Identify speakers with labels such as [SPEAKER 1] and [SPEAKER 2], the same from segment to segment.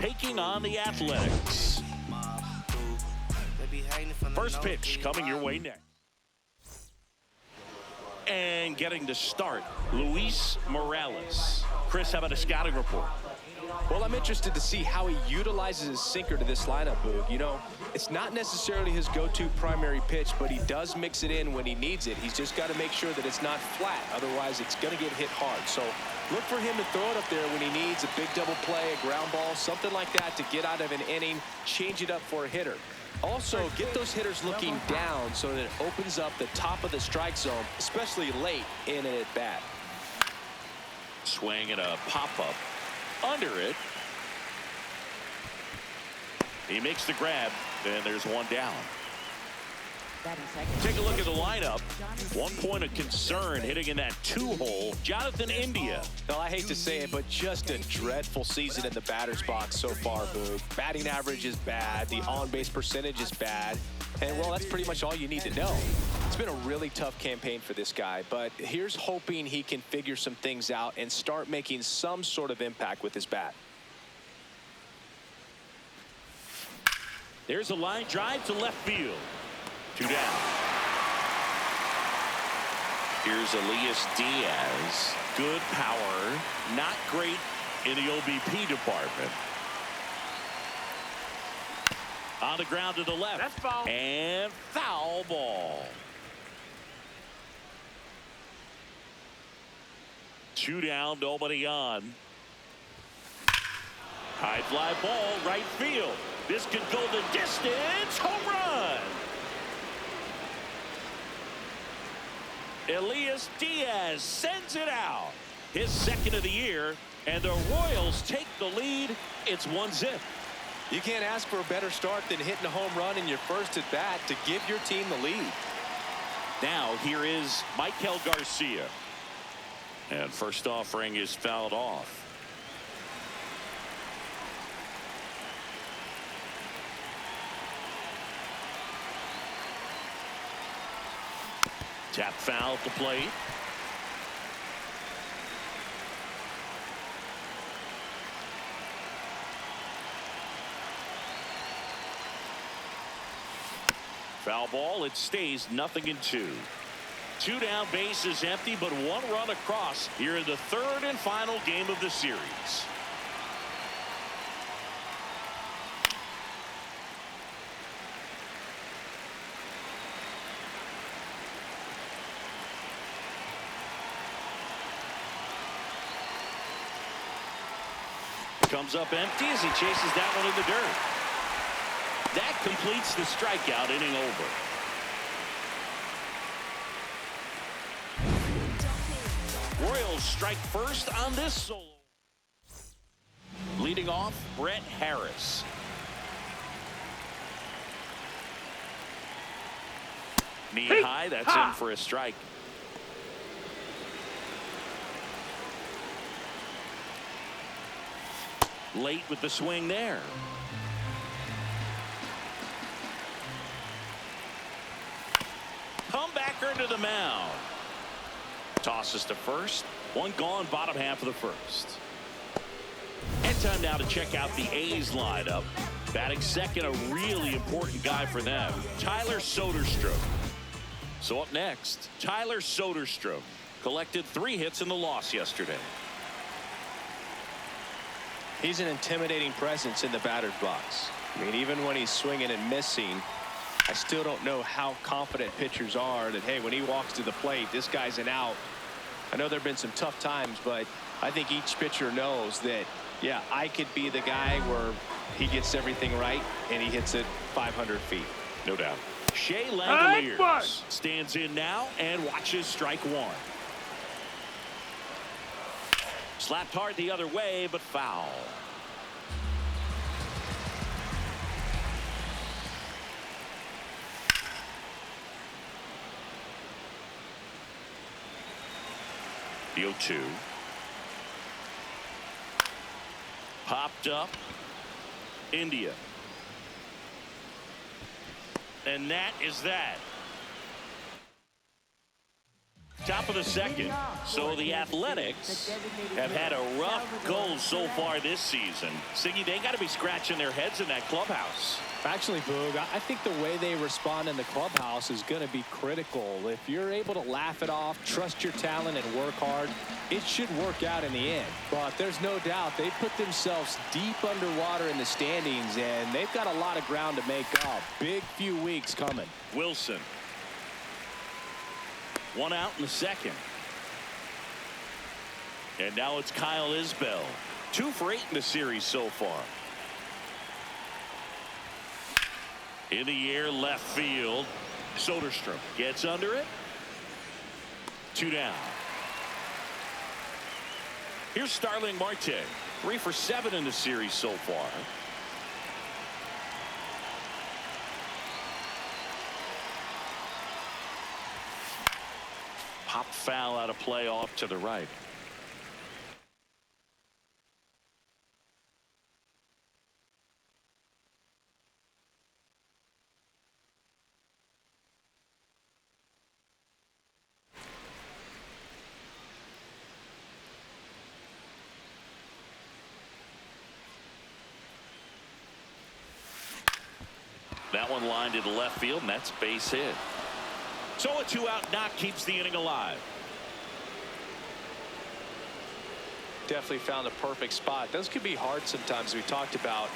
[SPEAKER 1] taking on the Athletics. First pitch coming your way next. And getting to start, Luis Morales. Chris, how about a scouting report?
[SPEAKER 2] Well, I'm interested to see how he utilizes his sinker to this lineup, Boog. You know, it's not necessarily his go-to primary pitch, but he does mix it in when he needs it. He's just got to make sure that it's not flat. Otherwise, it's going to get hit hard. So look for him to throw it up there when he needs a big double play, a ground ball, something like that to get out of an inning, change it up for a hitter. Also, get those hitters looking down so that it opens up the top of the strike zone, especially late in an at-bat.
[SPEAKER 1] Swing and a pop-up under it. He makes the grab, and there's one down. Take a look at the lineup. 1 point of concern hitting in that 2-hole, Jonathan India.
[SPEAKER 2] Well, I hate to say it, but just a dreadful season in the batter's box so far, Boog. Batting average is bad. The on-base percentage is bad. And, well, that's pretty much all you need to know. It's been a really tough campaign for this guy, but here's hoping he can figure some things out and start making some sort of impact with his bat.
[SPEAKER 1] There's a line drive to left field. 2 down. Here's Elias Diaz. Good power. Not great in the OBP department. On the ground to the left.
[SPEAKER 3] That's foul.
[SPEAKER 1] And foul ball. 2 down, nobody on. High fly ball, right field. This could go the distance. Home run. Elias Diaz sends it out. His second of the year, and the Royals take the lead. It's 1-0.
[SPEAKER 2] You can't ask for a better start than hitting a home run in your first at bat to give your team the lead.
[SPEAKER 1] Now here is Michael Garcia. And first offering is fouled off. Tap foul at the plate. Foul ball. It stays 0-2. 2 down, base is empty, but 1 run across here in the 3rd and final game of the series. Comes up empty as he chases that one in the dirt. That completes the strikeout, inning over. Royals strike first on this solo. Leading off, Brett Harris. Knee high, that's in for a strike. Late with the swing there. Comebacker to the mound. Tosses to first. 1 gone, bottom half of the first. And time now to check out the A's lineup. Batting second, a really important guy for them, Tyler Soderstrom. So up next, Tyler Soderstrom collected 3 hits in the loss yesterday.
[SPEAKER 2] He's an intimidating presence in the batter's box. I mean, even when he's swinging and missing, I still don't know how confident pitchers are that, hey, when he walks to the plate, this guy's an out. I know there have been some tough times, but I think each pitcher knows that, yeah, I could be the guy where he gets everything right and he hits it 500 feet.
[SPEAKER 1] No doubt. Shea Langoliers stands in now and watches strike 1. Slapped hard the other way, but foul. The 0-2. Popped up. India. And that is that. Top of the second. So the Athletics have had a rough go so far this season. Siggy, they got to be scratching their heads in that clubhouse.
[SPEAKER 2] Actually, Boog, I think the way they respond in the clubhouse is going to be critical. If you're able to laugh it off, trust your talent, and work hard, it should work out in the end. But there's no doubt they put themselves deep underwater in the standings, and they've got a lot of ground to make up. Big few weeks coming.
[SPEAKER 1] Wilson. One out in the second. And now it's Kyle Isbell. 2 for 8 in the series so far. In the air, left field. Soderstrom gets under it. 2 down. Here's Starling Marte. 3 for 7 in the series so far. Pop foul out of play off to the right. That one lined into left field, and that's base hit. So a 2-out knock keeps the inning alive.
[SPEAKER 2] Definitely found a perfect spot. Those could be hard sometimes. We talked about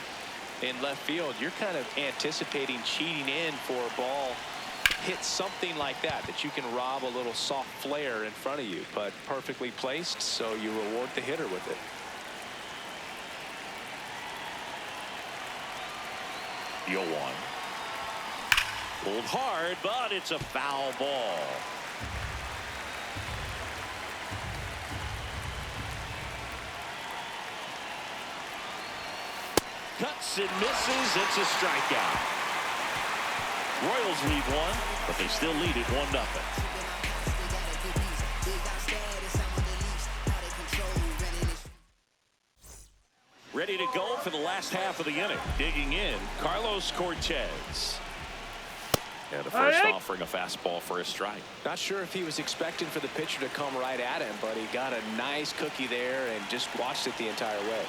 [SPEAKER 2] in left field. You're kind of anticipating cheating in for a ball. Hit something like that you can rob a little soft flare in front of you, but perfectly placed, so you reward the hitter with it.
[SPEAKER 1] The 0-1. Pulled hard, but it's a foul ball. Cuts and misses. It's a strikeout. Royals lead 1, but they still lead it 1-0. Ready to go for the last half of the inning. Digging in, Carlos Cortez. And the first offering a fastball for a strike.
[SPEAKER 2] Not sure if he was expecting for the pitcher to come right at him, but he got a nice cookie there and just watched it the entire way.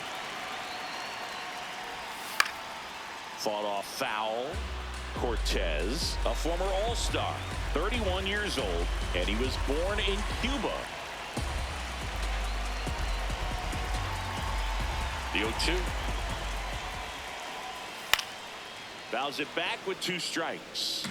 [SPEAKER 1] Fought off foul. Cortez, a former All-Star, 31 years old, and he was born in Cuba. The 0-2. Fouls it back with 2 strikes.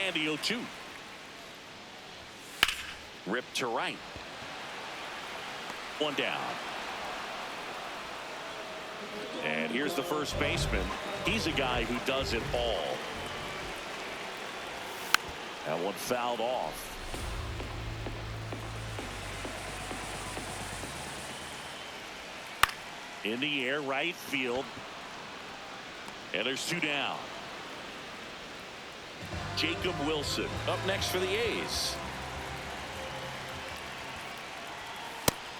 [SPEAKER 1] And the 0-2. Ripped to right. 1 down. And here's the first baseman. He's a guy who does it all. That one fouled off. In the air, right field. And there's 2 down. Jacob Wilson up next for the A's.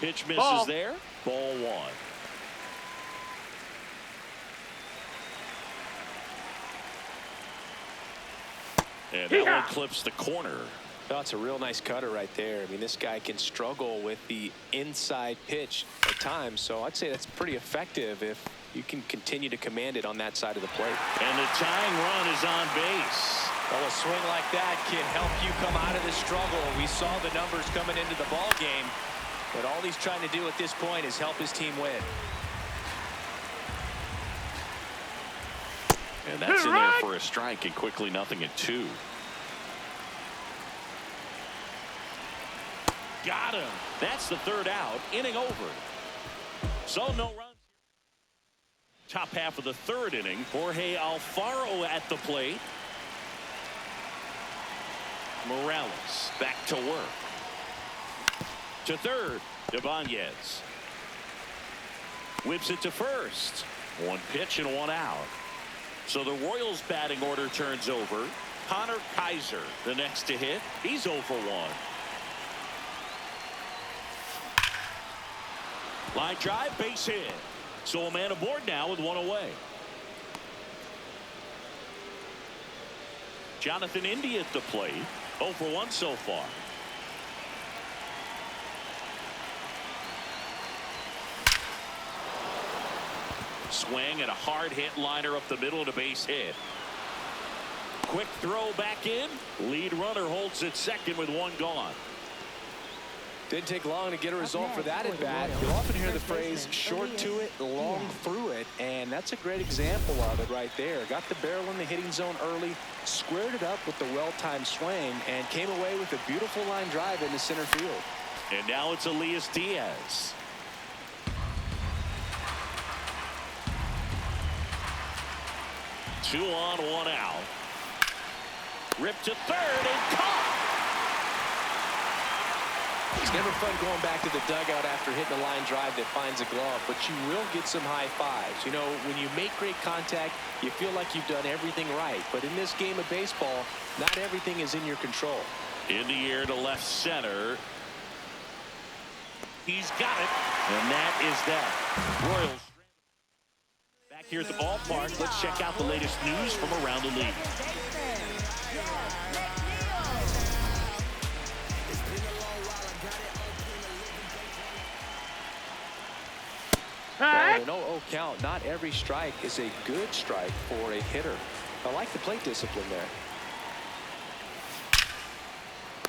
[SPEAKER 1] Pitch misses there. Ball 1. And that one clips the corner.
[SPEAKER 2] Oh, it's a real nice cutter right there. I mean, this guy can struggle with the inside pitch at times, so I'd say that's pretty effective if you can continue to command it on that side of the plate.
[SPEAKER 1] And the tying run is on base.
[SPEAKER 2] Well, a swing like that can help you come out of the struggle. We saw the numbers coming into the ball game, but all he's trying to do at this point is help his team win.
[SPEAKER 1] And that's in there for a strike, and quickly 0-2. Got him. That's the 3rd out. Inning over. So no runs. Top half of the 3rd inning. Jorge Alfaro at the plate. Morales back to work. To 3rd. Ibanez. Whips it to 1st. 1 pitch and 1 out. So the Royals batting order turns over. Connor Kaiser, the next to hit. He's 0 for 1. Line drive, base hit. So a man aboard now with one away. Jonathan India at the plate. 0 for 1 so far. Swing and a hard hit liner up the middle and a base hit. Quick throw back in. Lead runner holds at second with one gone.
[SPEAKER 2] Didn't take long to get a result for that at bat. You'll often hear the phrase short to it, long through it, and that's a great example of it right there. Got the barrel in the hitting zone early, squared it up with the well-timed swing, and came away with a beautiful line drive into center field.
[SPEAKER 1] And now it's Elias Diaz. Two on, one out. Ripped to third and caught.
[SPEAKER 2] It's never fun going back to the dugout after hitting a line drive that finds a glove, but you will get some high fives. You know, when you make great contact, you feel like you've done everything right. But in this game of baseball, not everything is in your control.
[SPEAKER 1] In the air to left center. He's got it, and that is that. Royals back here at the ballpark. Let's check out the latest news from around the league.
[SPEAKER 2] Well, an 0-0 count. Not every strike is a good strike for a hitter. I like the plate discipline there.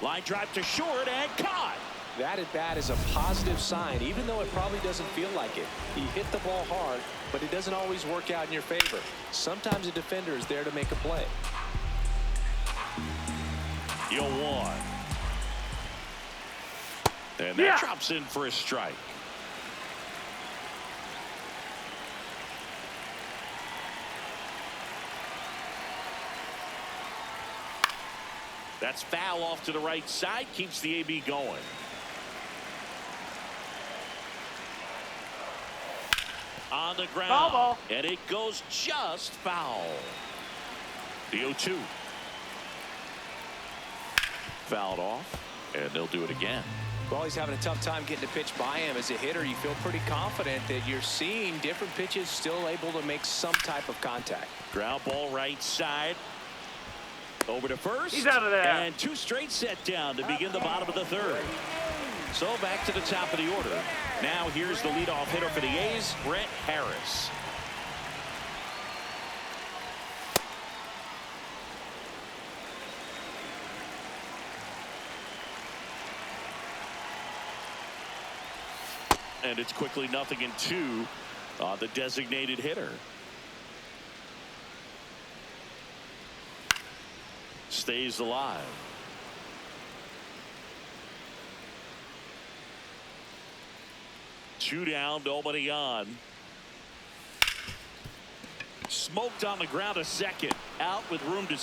[SPEAKER 1] Line drive to short and caught.
[SPEAKER 2] That at bat is a positive sign, even though it probably doesn't feel like it. He hit the ball hard, but it doesn't always work out in your favor. Sometimes a defender is there to make a play.
[SPEAKER 1] 0-1. And that drops in for a strike. That's foul off to the right side. Keeps the AB going. On the ground.
[SPEAKER 3] Foul ball.
[SPEAKER 1] And it goes just foul. The 0-2. Fouled off. And they'll do it again.
[SPEAKER 2] Well, he's having a tough time getting a pitch by him. As a hitter, you feel pretty confident that you're seeing different pitches still able to make some type of contact.
[SPEAKER 1] Ground ball right side. Over to first.
[SPEAKER 3] He's out of there.
[SPEAKER 1] And two straight set down to begin the bottom of the third. So back to the top of the order. Now here's the leadoff hitter for the A's, Brett Harris. And it's quickly 0-2 on the designated hitter. Stays alive. Two down, nobody on. Smoked on the ground a second. Out with room to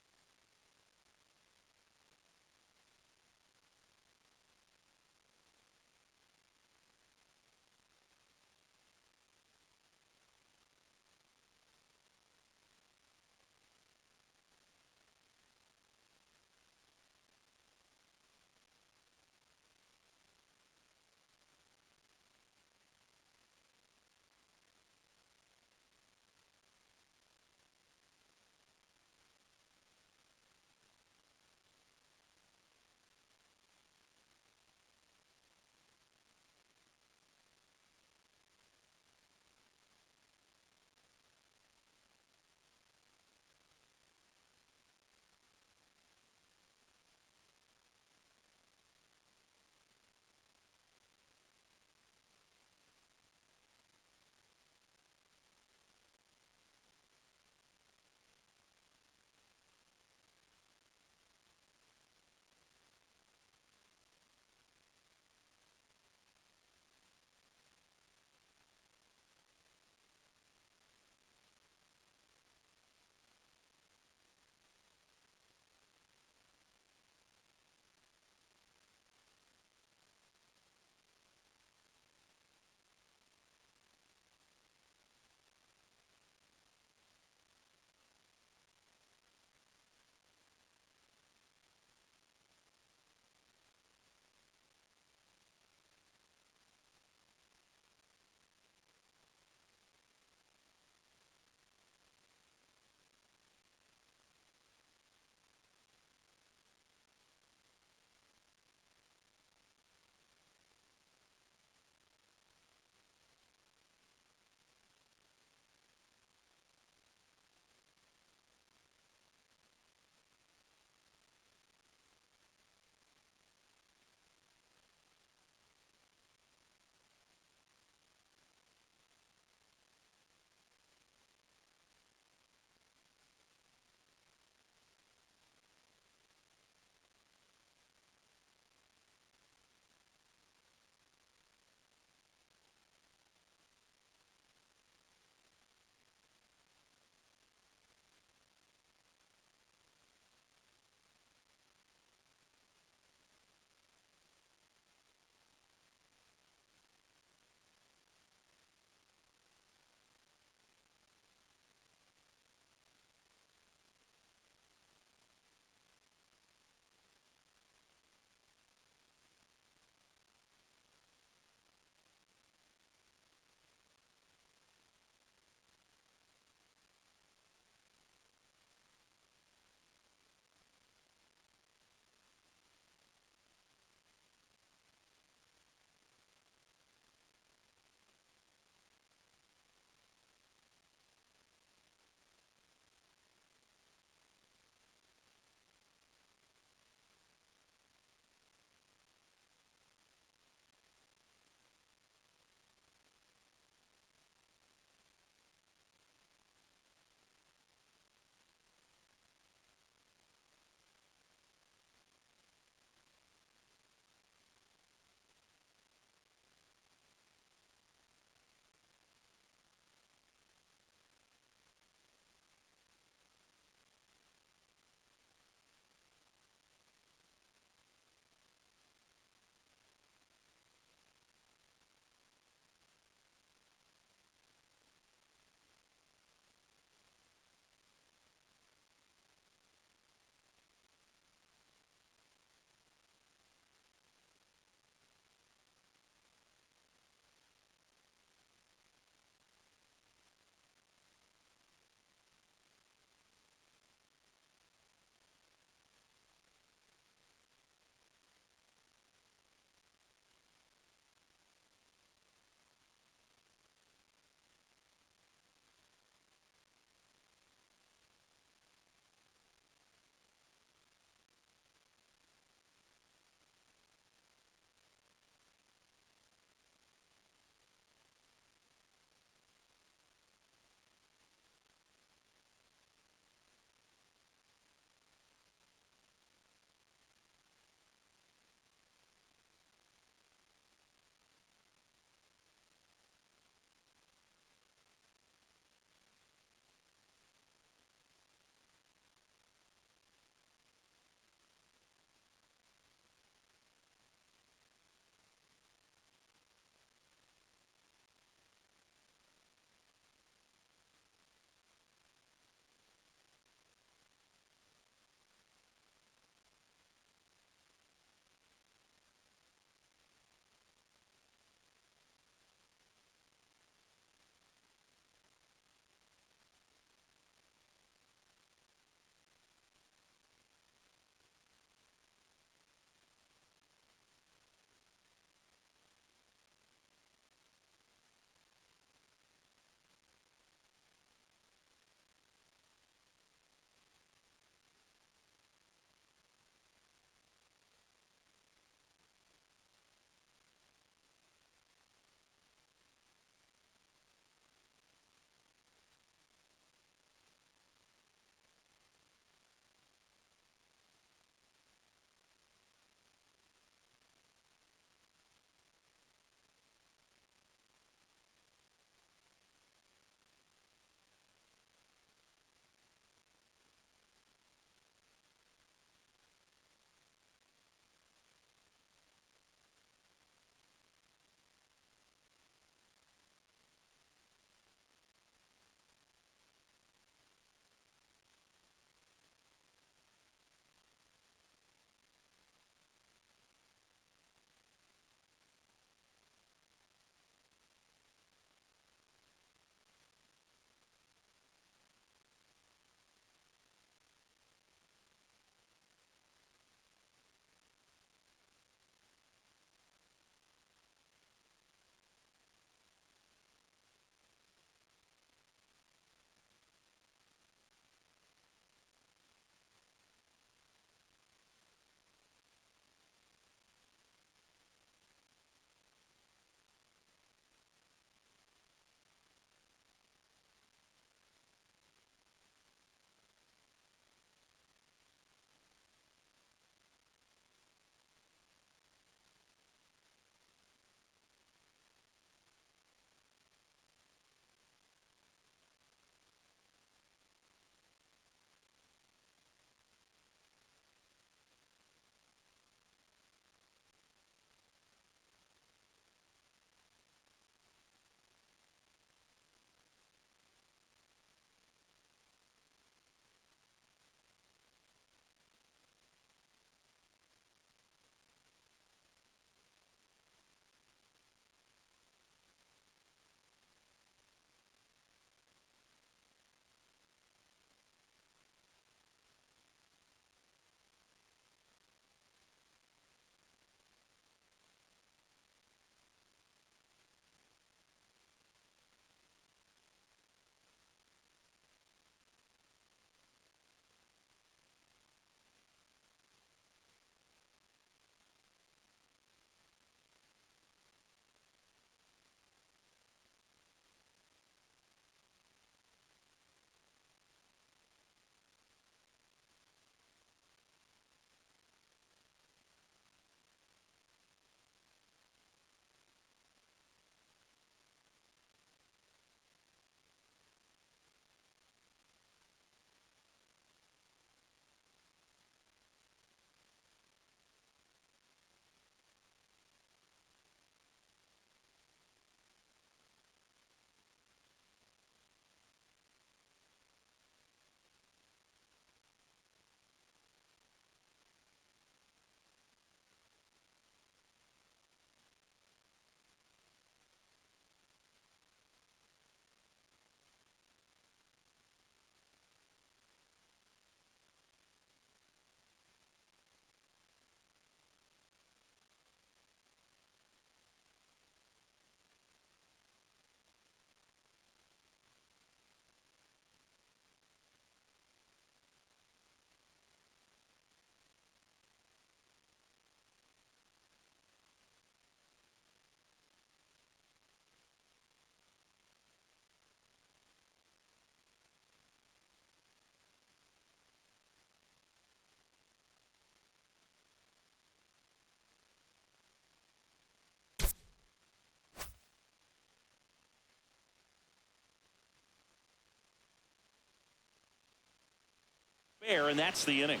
[SPEAKER 1] And that's the inning.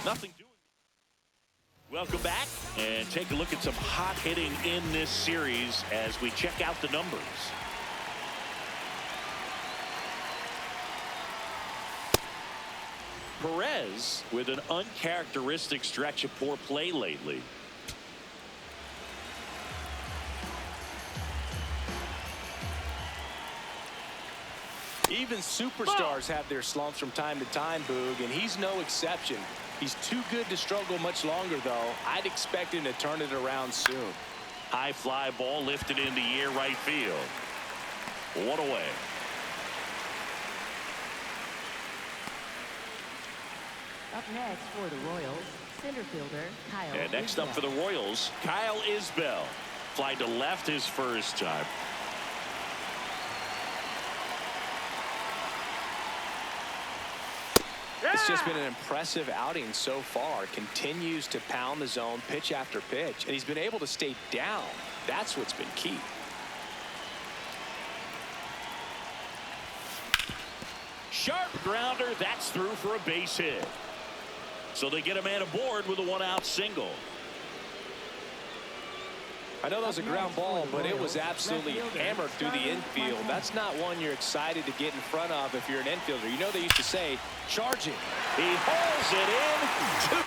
[SPEAKER 1] Nothing doing. Welcome back and take a look at some hot hitting in this series as we check out the numbers. Perez with an uncharacteristic stretch of poor play lately.
[SPEAKER 2] Even superstars have their slumps from time to time, Boog, and he's no exception. He's too good to struggle much longer, though. I'd expect him to turn it around soon.
[SPEAKER 1] High fly ball lifted in the air right field. One away.
[SPEAKER 3] Up next for the Royals, center fielder Kyle.
[SPEAKER 1] And next up for the Royals, Kyle Isbell. Fly to left his first time.
[SPEAKER 2] It's just been an impressive outing so far. Continues to pound the zone pitch after pitch, and he's been able to stay down. That's what's been key.
[SPEAKER 1] Sharp grounder. That's through for a base hit. So they get a man aboard with a one-out single.
[SPEAKER 2] I know that was a ground ball, but it was absolutely hammered through the infield. That's not one you're excited to get in front of if you're an infielder. You know they used to say, charge it.
[SPEAKER 1] He hauls it in.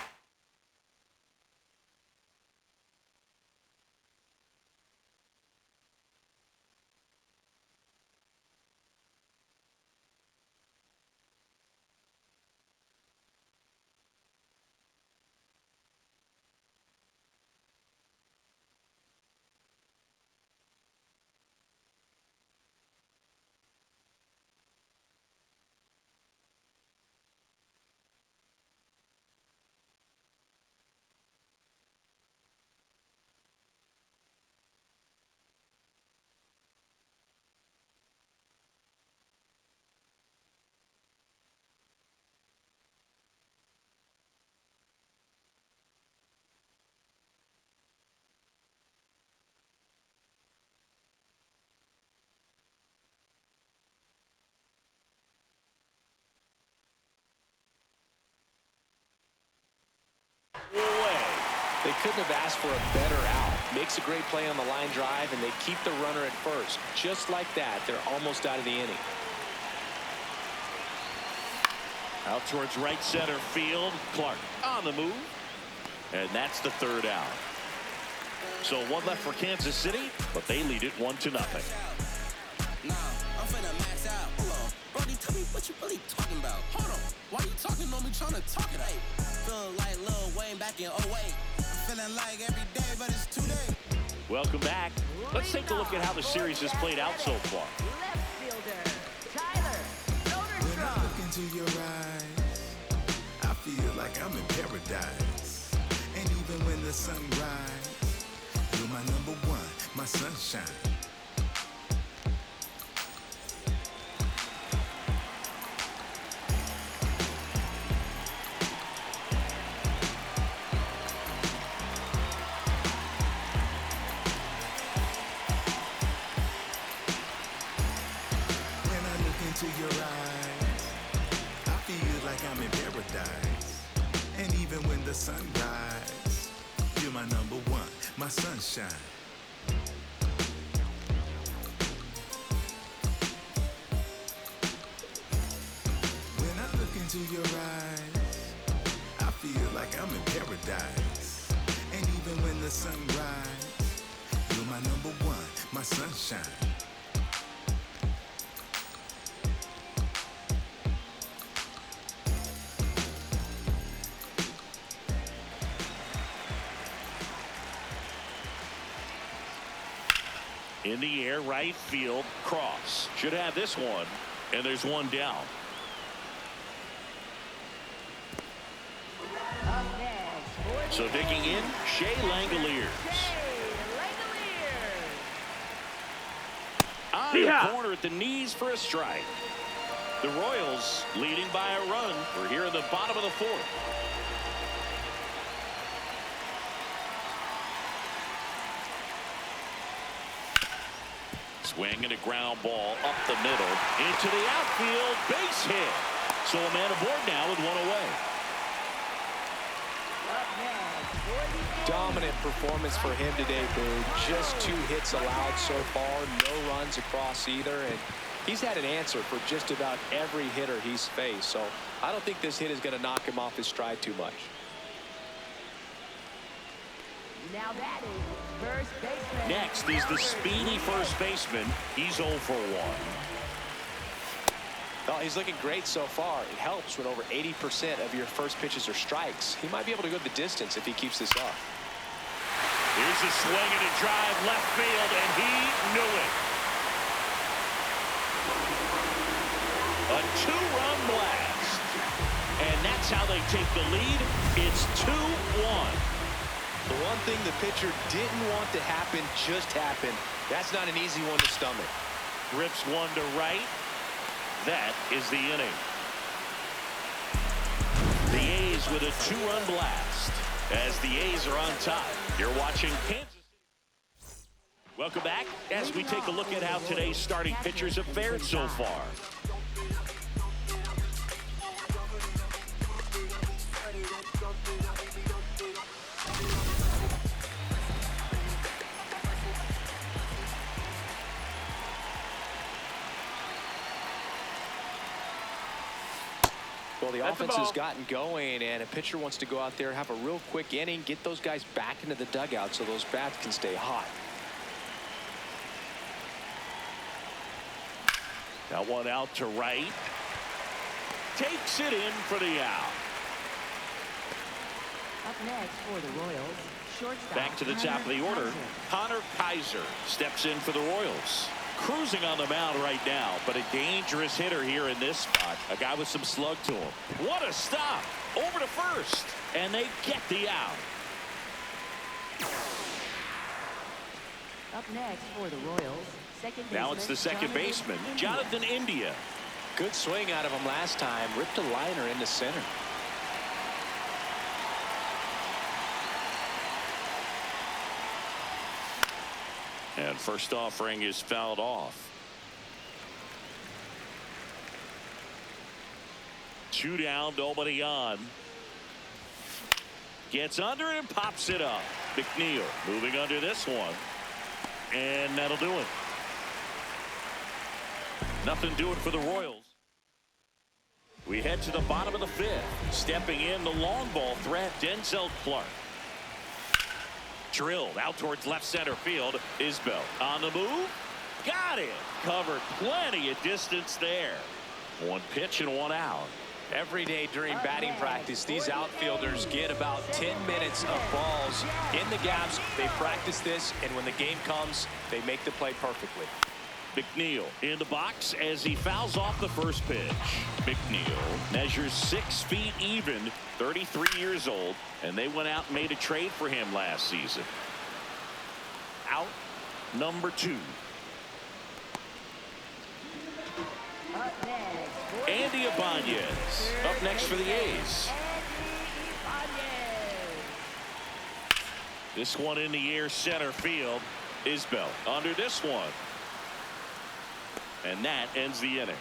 [SPEAKER 2] They couldn't have asked for a better out. Makes a great play on the line drive, and they keep the runner at first. Just like that, they're almost out of the inning.
[SPEAKER 1] Out towards right center field. Clark on the move. And that's the third out. So one left for Kansas City, but they lead it 1-0.
[SPEAKER 4] Nah, I'm finna max out. Hold on. Brody, tell me what you really talking about. Hold on. Why you talking on me trying to talk it out? Feeling like Lil Wayne back in 08. I'm feeling like every day, but it's 2 days.
[SPEAKER 1] Welcome back. Let's take a look at how the series has played out so far.
[SPEAKER 3] Left fielder Tyler
[SPEAKER 5] When I look into your eyes, I feel like I'm in paradise. And even when the sun rises, you're my number one, my sunshine. When I look into your eyes, I feel like I'm in paradise. And even when the sun rises, you're my number one, my sunshine. When I look into your eyes, I feel like I'm in paradise. And even when the sun rises, you're my number one, my sunshine.
[SPEAKER 1] In the air, right field, cross. Should have this one, and there's one down.
[SPEAKER 3] up next for
[SPEAKER 1] So digging in, Shea Langoliers. On the corner at the knees for a strike. The Royals leading by a run. We're here in the bottom of the fourth. Swing and a ground ball up the middle into the outfield, base hit. So a man aboard now with one away.
[SPEAKER 2] Dominant performance for him today, Boog. Just 2 hits allowed so far, no runs across either, and he's had an answer for just about every hitter he's faced, so I don't think this hit is going to knock him off his stride too much.
[SPEAKER 3] Now that is first baseman.
[SPEAKER 1] Next is the speedy first baseman. He's 0 for 1.
[SPEAKER 2] Well, he's looking great so far. It helps when over 80% of your first pitches are strikes. He might be able to go the distance if he keeps this up.
[SPEAKER 1] Here's a swing and a drive left field, and he knew it. A 2-run blast. And that's how they take the lead. It's 2-1.
[SPEAKER 2] The one thing the pitcher didn't want to happen just happened. That's not an easy one to stomach.
[SPEAKER 1] Rips one to right. That is the inning. The A's with a 2-run blast as the A's are on top. You're watching Kansas City. Welcome back as we take a look at how today's starting pitchers have fared so far.
[SPEAKER 2] Well, the offense has gotten going, and a pitcher wants to go out there, have a real quick inning, get those guys back into the dugout so those bats can stay hot.
[SPEAKER 1] That one out to right. Takes it in for the out.
[SPEAKER 3] Up next for the Royals, shortstop.
[SPEAKER 1] Back to the top of the order. Connor Kaiser steps in for the Royals. Cruising on the mound right now, but a dangerous hitter here in this spot. A guy with some slug to him. What a stop. Over to first. And they get the out.
[SPEAKER 3] Up next for the Royals, second baseman.
[SPEAKER 1] Now it's the second baseman, Jonathan India.
[SPEAKER 2] Good swing out of him last time. Ripped a liner into center.
[SPEAKER 1] And first offering is fouled off. 2 down, nobody on. Gets under it and pops it up. McNeil moving under this one. And that'll do it. Nothing doing for the Royals. We head to the bottom of the 5th. Stepping in the long ball threat, Denzel Clark. Drilled out towards left center field. Isbell on the move. Got it. Covered plenty of distance there. 1 pitch and 1 out.
[SPEAKER 2] Every day during batting practice, these outfielders get about 10 minutes of balls in the gaps. They practice this, and when the game comes, they make the play perfectly.
[SPEAKER 1] McNeil in the box as he fouls off the first pitch. McNeil measures 6 feet even, 33 years old, and they went out and made a trade for him last season. Out number 2.
[SPEAKER 3] Up next,
[SPEAKER 1] Andy Ibanez up next for the A's. This one in the air, center field. Isbell under this one. And that ends the inning.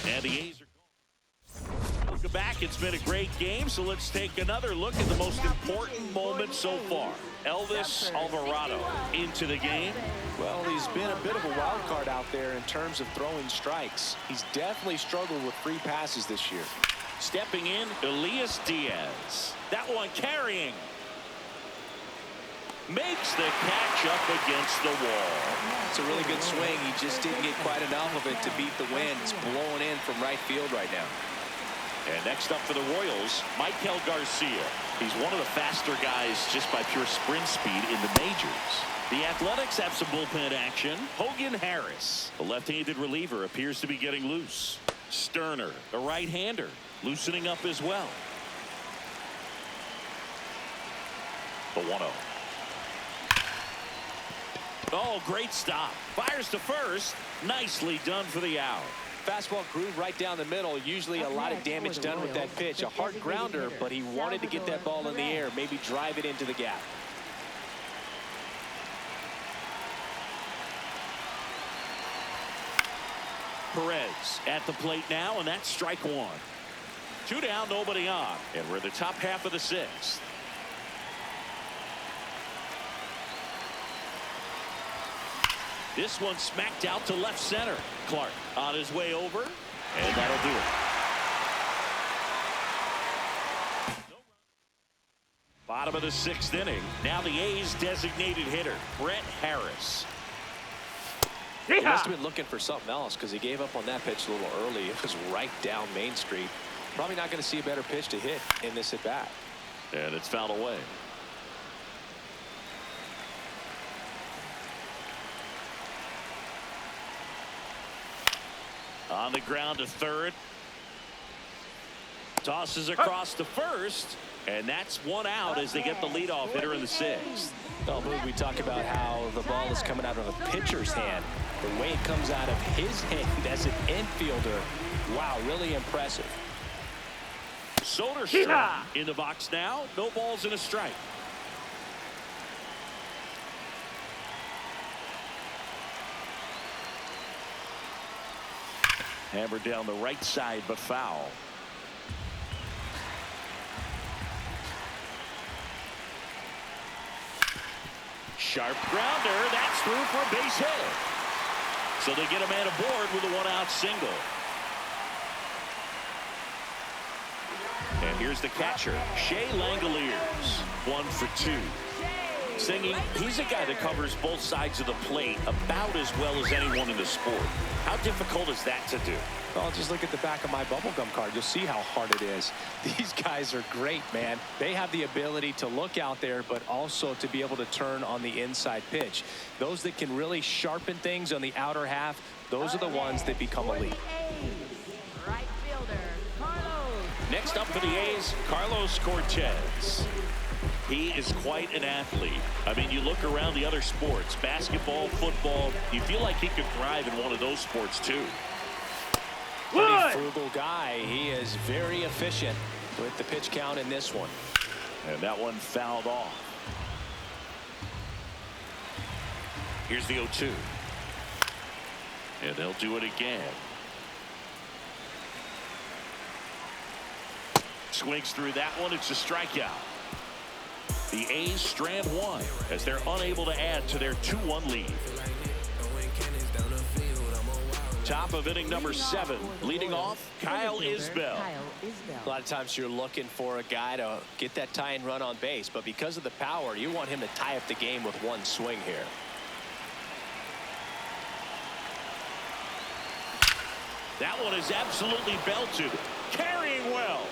[SPEAKER 1] And the A's are gone. Welcome back. It's been a great game, so let's take another look at the most important moment so far. Elvis Alvarado into the game.
[SPEAKER 2] Well, he's been a bit of a wild card out there in terms of throwing strikes. He's definitely struggled with free passes this year.
[SPEAKER 1] Stepping in, Elias Diaz. That one carrying. Makes the catch up against the wall.
[SPEAKER 2] It's a really good swing. He just didn't get quite enough of it to beat the wind. It's blowing in from right field right now.
[SPEAKER 1] And next up for the Royals, Michael Garcia. He's one of the faster guys just by pure sprint speed in the majors. The Athletics have some bullpen action. Hogan Harris, the left-handed reliever, appears to be getting loose. Sterner, a right-hander, loosening up as well. The 1-0. Oh, great stop. Fires to first. Nicely done for the out.
[SPEAKER 2] Fastball groove right down the middle. Usually a lot of damage done with that pitch. A hard grounder, but he wanted to get that ball in the air, maybe drive it into the gap.
[SPEAKER 1] Perez at the plate now, and that's strike 1. 2 down, nobody on, and we're in the top half of the 6th. This one smacked out to left center. Clark on his way over, and that'll do it. Bottom of the 6th inning. Now the A's designated hitter, Brett Harris.
[SPEAKER 2] He must have been looking for something else because he gave up on that pitch a little early. It was right down Main Street. Probably not going to see a better pitch to hit in this at bat.
[SPEAKER 1] And it's fouled away. On the ground to third. Tosses across to first. And that's one out as they get the leadoff hitter in the 6th.
[SPEAKER 2] Well, we talk about how the ball is coming out of a pitcher's hand. The way it comes out of his hand as an infielder. Wow, really impressive.
[SPEAKER 1] Soderstrom in the box now. No balls and a strike. Hammered down the right side, but foul. Sharp grounder. That's through for a base hit. So they get a man aboard with a 1-out single. And here's the catcher, Shea Langoliers. 1 for 2. Singing, he's a guy that covers both sides of the plate about as well as anyone in the sport. How difficult is that to do?
[SPEAKER 2] Well, just look at the back of my bubblegum card. You'll see how hard it is. These guys are great, man. They have the ability to look out there, but also to be able to turn on the inside pitch. Those that can really sharpen things on the outer half, those are the ones that become elite.
[SPEAKER 3] Right fielder, Carlos.
[SPEAKER 1] Next up for the A's, Carlos Cortez. He is quite an athlete. I mean, you look around the other sports, basketball, football, you feel like he could thrive in one of those sports too.
[SPEAKER 2] Pretty frugal guy. He is very efficient with the pitch count in this one.
[SPEAKER 1] And that one fouled off. Here's the 0-2. And they'll do it again. Swings through that one. It's a strikeout. The A's strand one as they're unable to add to their 2-1 lead. Top of inning number 7. Leading off, Kyle Isbell.
[SPEAKER 2] A lot of times you're looking for a guy to get that tying run on base, but because of the power, you want him to tie up the game with one swing here.
[SPEAKER 1] That one is absolutely belted. Carrying well.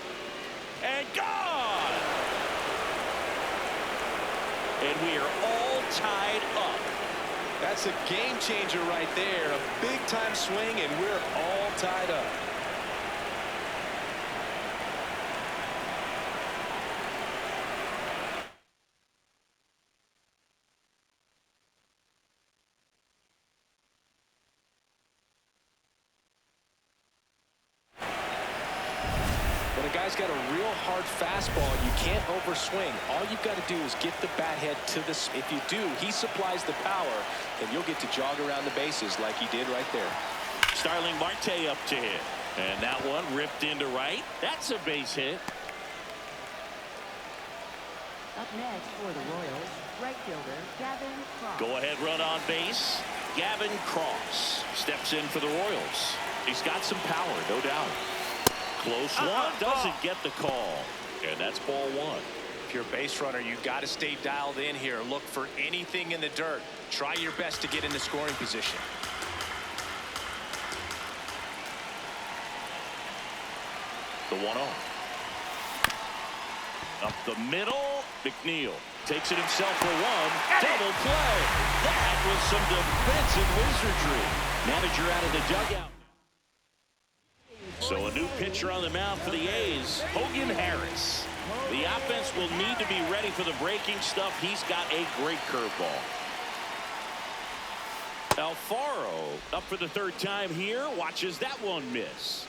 [SPEAKER 1] And gone. And we are all tied up.
[SPEAKER 2] That's a game changer right there. A big time swing, and we're all tied up. When a guy's got a real hard fastball, you can't overswing. All you've got to do is get the bat head to this. If you do, he supplies the power, and you'll get to jog around the bases like he did right there.
[SPEAKER 1] Starling Marte up to hit. And that one ripped into right. That's a base hit.
[SPEAKER 3] Up next for the Royals, right fielder Gavin Cross.
[SPEAKER 1] Go ahead run on base. Gavin Cross steps in for the Royals. He's got some power, no doubt. Close one, doesn't get the call. And that's ball 1.
[SPEAKER 2] If you're a base runner, you've got to stay dialed in here. Look for anything in the dirt. Try your best to get in the scoring position.
[SPEAKER 1] The 1-0. Up the middle, McNeil takes it himself for one. Double play. That was some defensive wizardry. Manager out of the dugout. So a new pitcher on the mound for the A's, Hogan Harris. The offense will need to be ready for the breaking stuff. He's got a great curveball. Alfaro up for the 3rd time here. Watches that one miss.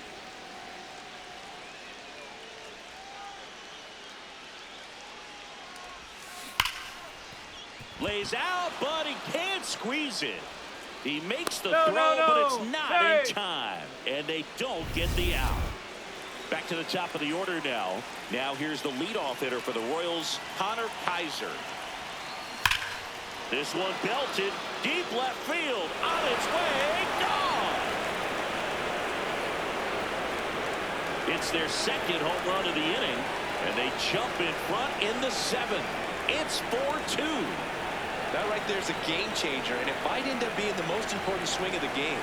[SPEAKER 1] Lays out, but he can't squeeze it. He makes the throw, but it's not in time. And they don't get the out. Back to the top of the order now. Now here's the leadoff hitter for the Royals, Connor Kaiser. This one belted deep left field. On its way, gone. It's their second home run of the inning, and they jump in front in the 7th. It's 4-2.
[SPEAKER 2] That right there is a game changer, and it might end up being the most important swing of the game.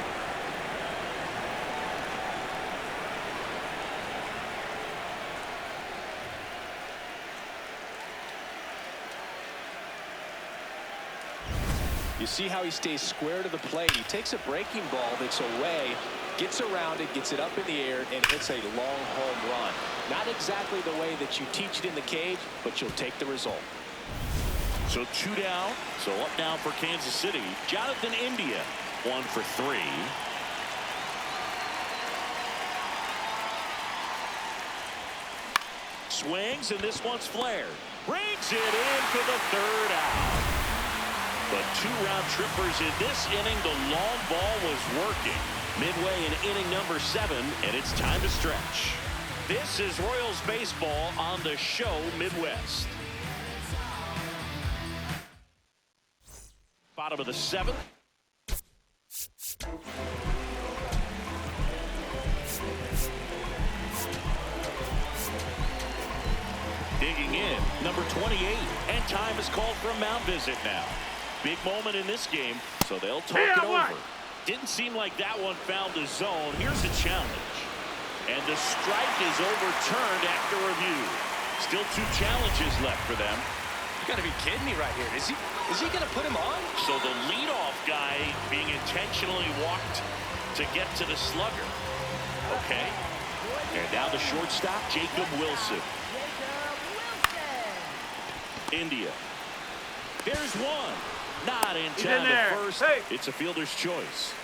[SPEAKER 2] You see how he stays square to the plate. He takes a breaking ball that's away, gets around it, gets it up in the air, and hits a long home run. Not exactly the way that you teach it in the cage, but you'll take the result.
[SPEAKER 1] So 2 down. So up now for Kansas City. Jonathan India, 1 for 3. Swings, and this one's flared. Brings it in for the 3rd out. But 2 round trippers in this inning. The long ball was working. Midway in inning number 7, and it's time to stretch. This is Royals baseball on the show Midwest. Bottom of the 7th. Digging in, number 28, and time is called for a mound visit now. Big moment in this game, so they'll talk it over. Didn't seem like that one found the zone. Here's a challenge. And the strike is overturned after review. Still 2 challenges left for them.
[SPEAKER 2] You gotta be kidding me right here. Is he gonna put him on?
[SPEAKER 1] So the leadoff guy being intentionally walked to get to the slugger. Okay. And now the shortstop, Jacob Wilson. India. There's one. Not in time at first. Hey. It's a fielder's choice.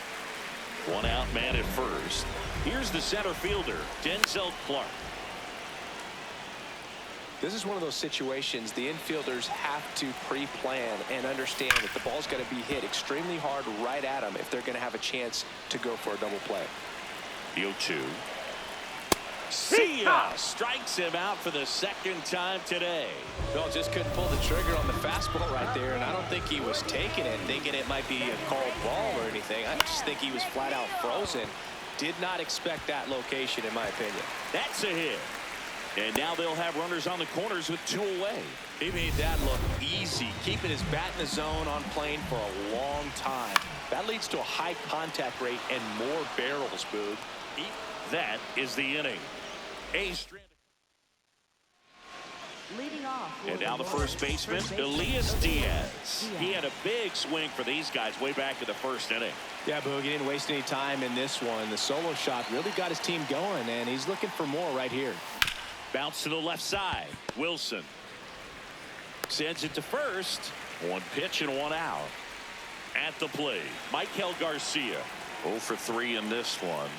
[SPEAKER 1] 1 out man at first. Here's the center fielder, Denzel Clark.
[SPEAKER 2] This is one of those situations the infielders have to pre-plan and understand that the ball's got to be hit extremely hard right at them if they're going to have a chance to go for a double play.
[SPEAKER 1] The 0-2. See ya! Strikes him out for the 2nd time today.
[SPEAKER 2] Bill just couldn't pull the trigger on the fastball right there, and I don't think he was taking it thinking it might be a called ball or anything. I just think he was flat out frozen. Did not expect that location, in my opinion.
[SPEAKER 1] That's a hit. And now they'll have runners on the corners with 2 away.
[SPEAKER 2] He made that look easy, keeping his bat in the zone on plane for a long time. That leads to a high contact rate and more barrels, Boog.
[SPEAKER 1] That is the inning.
[SPEAKER 3] Leading off.
[SPEAKER 1] And now the first baseman, Elias Diaz. He had a big swing for these guys way back in the 1st inning.
[SPEAKER 2] Yeah, Boog, he didn't waste any time in this one. The solo shot really got his team going, and he's looking for more right here.
[SPEAKER 1] Bounce to the left side. Wilson sends it to first. 1 pitch and 1 out. At the plate, Michael Garcia. 0 for 3 in this one.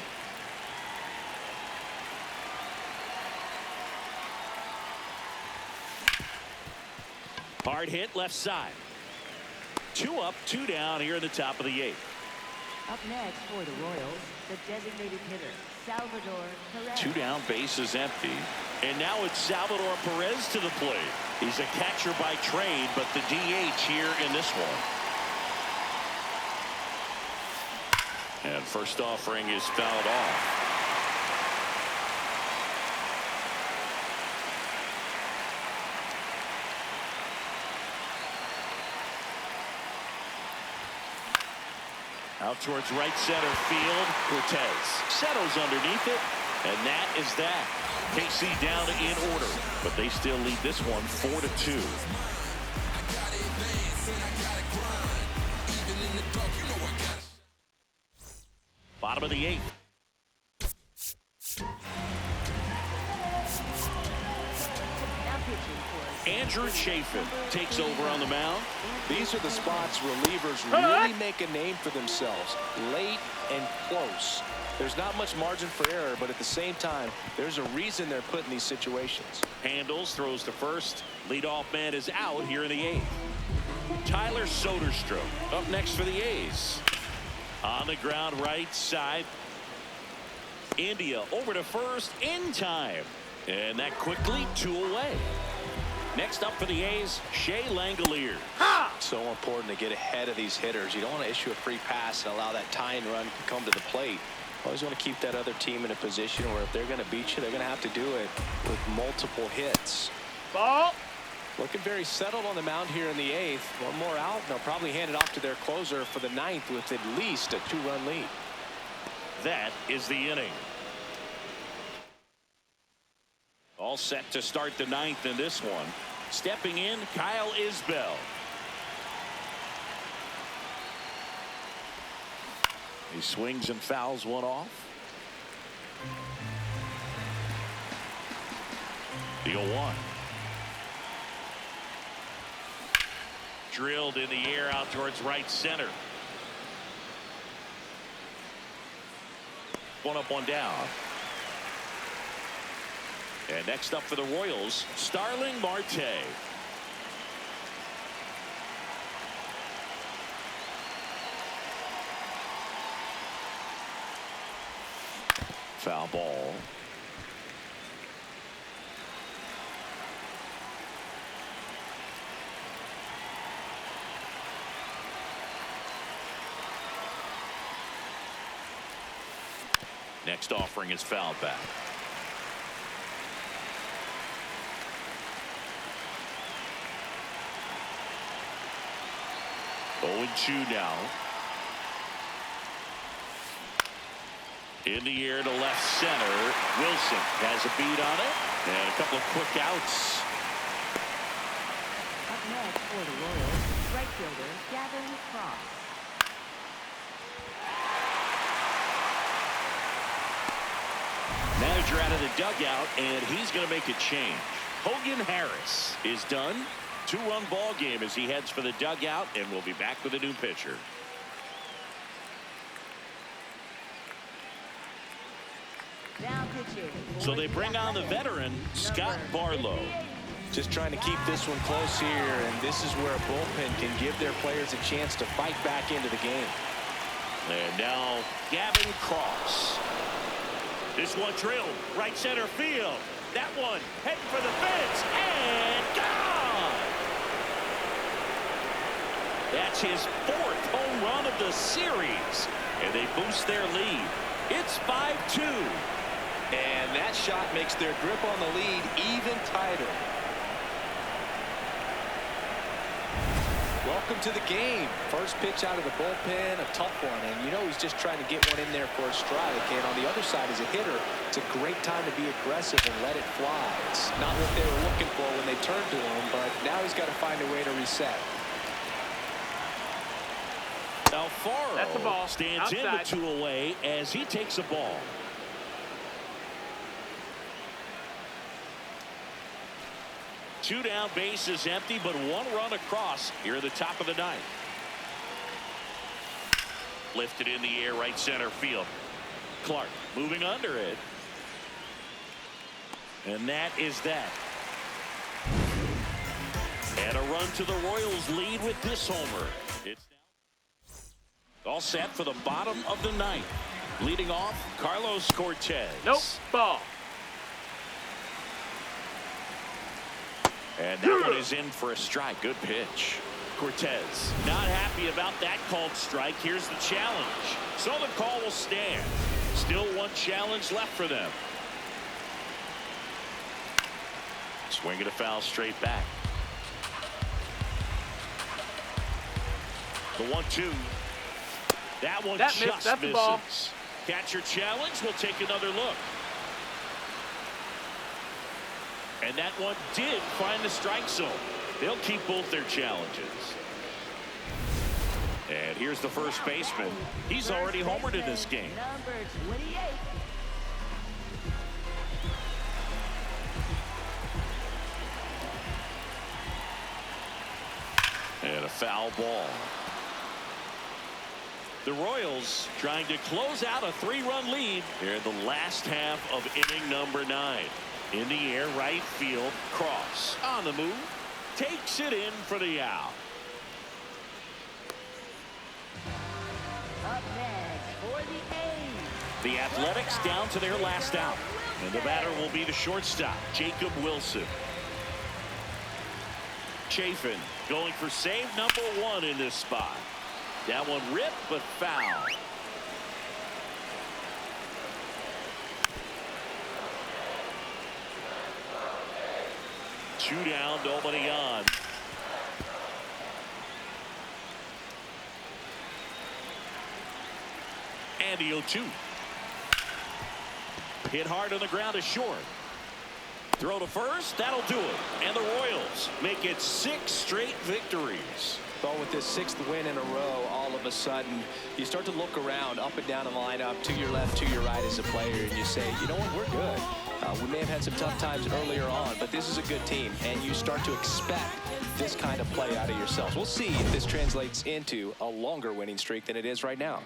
[SPEAKER 1] Hard hit left side. 2 up, 2 down here in the top of the 8th.
[SPEAKER 3] Up next for the Royals, the designated hitter, Salvador Perez.
[SPEAKER 1] 2 down, base is empty. And now it's Salvador Perez to the plate. He's a catcher by trade, but the DH here in this one. And first offering is fouled off. Out towards right center field. Cortez settles underneath it, and that is that. KC down in order, but they still lead this one 4-2. Bottom of the 8th. Andrew Chafin takes over on the mound.
[SPEAKER 2] These are the spots relievers really make a name for themselves. Late and close. There's not much margin for error, but at the same time, there's a reason they're put in these situations.
[SPEAKER 1] Handles, throws to first. Leadoff man is out here in the 8th. Tyler Soderstrom up next for the A's. On the ground right side. India over to first in time. And that quickly 2 away. Next up for the A's, Shea Langoliers.
[SPEAKER 2] So important to get ahead of these hitters. You don't want to issue a free pass and allow that tying run to come to the plate. Always want to keep that other team in a position where if they're going to beat you, they're going to have to do it with multiple hits.
[SPEAKER 6] Ball.
[SPEAKER 2] Looking very settled on the mound here in the 8th. One more out, and they'll probably hand it off to their closer for the 9th with at least a 2-run lead.
[SPEAKER 1] That is the inning. All set to start the 9th in this one. Stepping in, Kyle Isbell. He swings and fouls one off. The 0-1. Drilled in the air out towards right center. One up, one down. And next up for the Royals, Starling Marte. Foul ball. Next offering is fouled back. Oh, 0-2 now. In the air to left center. Wilson has a beat on it. And a couple of quick outs.
[SPEAKER 3] Up next for the Royals, right fielder Gavin Cross.
[SPEAKER 1] Manager out of the dugout, and he's going to make a change. Hogan Harris is done. 2-run ball game as he heads for the dugout, and we'll be back with a new pitcher.
[SPEAKER 3] Now pitching.
[SPEAKER 1] So they bring on the veteran, Scott Barlow.
[SPEAKER 2] Just trying to keep this one close here, and this is where a bullpen can give their players a chance to fight back into the game.
[SPEAKER 1] And now Gavin Cross. This one drilled right center field. That one heading for the fence and gone. That's his 4th home run of the series, and they boost their lead. It's 5-2.
[SPEAKER 2] And that shot makes their grip on the lead even tighter. Welcome to the game. First pitch out of the bullpen, a tough one, and you know he's just trying to get one in there for a strike. And on the other side, as a hitter, it's a great time to be aggressive and let it fly. It's not what they were looking for when they turned to him, but now he's got to find a way to reset.
[SPEAKER 1] Alfaro
[SPEAKER 6] That's a ball.
[SPEAKER 1] stands in
[SPEAKER 6] Outside.
[SPEAKER 1] the 2 away as he takes a ball. Two down, base is empty, but 1 run across here at the top of the 9th. Lifted in the air, right center field. Clark moving under it. And that is that. And a run to the Royals lead with this homer. It's now all set for the bottom of the 9th. Leading off, Carlos Cortez.
[SPEAKER 6] Nope. Ball.
[SPEAKER 1] And that one is in for a strike. Good pitch. Cortez not happy about that called strike. Here's the challenge. So the call will stand. Still 1 challenge left for them. Swinging a foul straight back. The 1-2. That one
[SPEAKER 6] That
[SPEAKER 1] just
[SPEAKER 6] missed. That's the ball.
[SPEAKER 1] misses. Catcher challenge. We'll take another look. And that one did find the strike zone. They'll keep both their challenges. And here's the first baseman. He's already homered in this game.
[SPEAKER 3] Number 28.
[SPEAKER 1] And a foul ball. The Royals trying to close out a 3-run lead here in the last half of inning number 9. In the air, right field. Cross on the move. Takes it in for the out.
[SPEAKER 3] Up next for the A's.
[SPEAKER 1] The Athletics down to their last out. And the batter will be the shortstop, Jacob Wilson. Chafin going for save number 1 in this spot. That one ripped, but foul. Two down, nobody on. And the 0-2. Hit hard on the ground is short. Throw to first, that'll do it. And the Royals make it 6 straight victories.
[SPEAKER 2] But with this 6th win in a row, all of a sudden, you start to look around, up and down the lineup, to your left, to your right as a player, and you say, you know what, we're good. We may have had some tough times earlier on, but this is a good team, and you start to expect this kind of play out of yourselves. We'll see if this translates into a longer winning streak than it is right now.